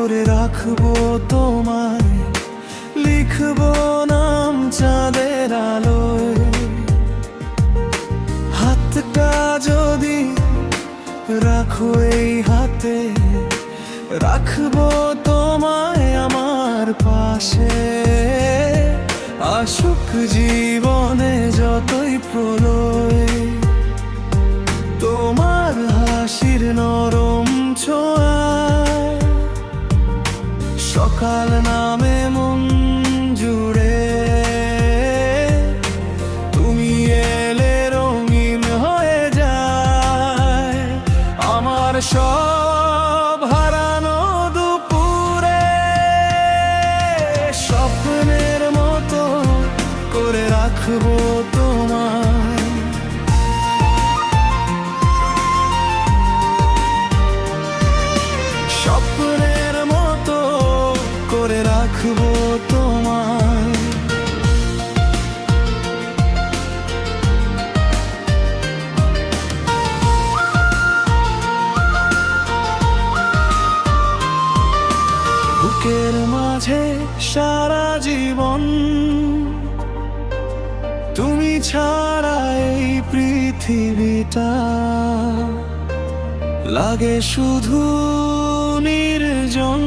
করে রাখবো তোমায়, লিখবো নাম চাঁদের আলোয়। হাতটা যদি রাখো এই হাতে, রাখবো তোমায় আমার পাশে। আসুক জীবনে যতই প্রলয়, তোমার হাসির নরম ছোঁয়ায় সকাল নামে মন জুড়ে। তুমি এলে রঙিন হয়ে যায় আমার সব হারানো দুপুরে। স্বপ্নের মতো করে রাখবো তোমায়, স্বপ্নের মতো করে রাখবো তোমায়। বুকের মাঝে সারা জীবন, তুমি ছাড়া এই পৃথিবীটা লাগে শুধু নির্জন।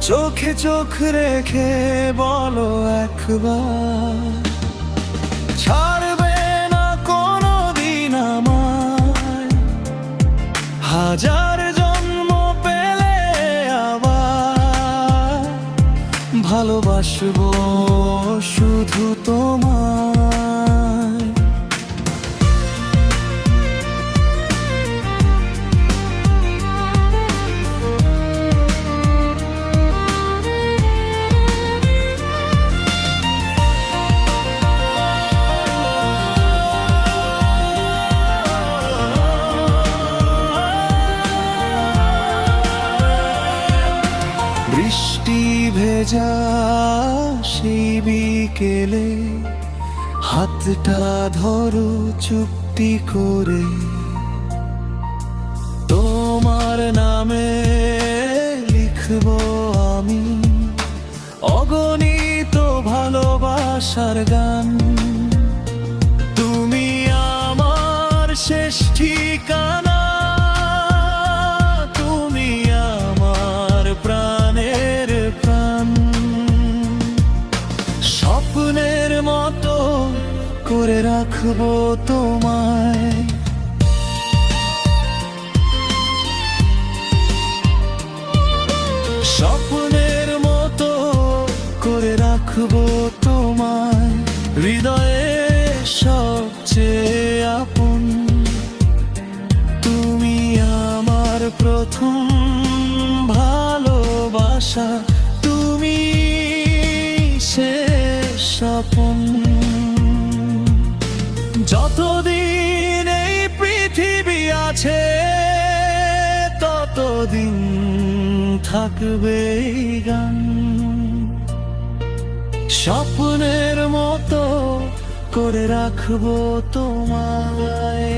চোখে চোখ রেখে বলো একবার, ছাড়বে না কোনোদিন আমায়। হাজার জন্ম পেলে আবার ভালোবাসবো শুধু তোমায়। বৃষ্টি ভেজা সেই বিকেলে হাতটা ধরো চুপটি করে। তোমার নামে লিখবো আমি অগণিত ভালোবাসার গান। তুমি আমার শেষ ঠিকানা, তুমি আমার প্রাণের প্রাণ। স্বপ্নের মতো করে রাখবো তোমায়, স্বপ্নের মতো করে রাখবো তোমায়। হৃদয়ে সবচেয়ে আপন, তুমি আমার প্রথম ভালোবাসা, তুমি শেষ স্বপন। যতদিন এই পৃথিবী আছে ততদিন থাকবে এই গান। স্বপ্নের মতো করে রাখবো তোমায়।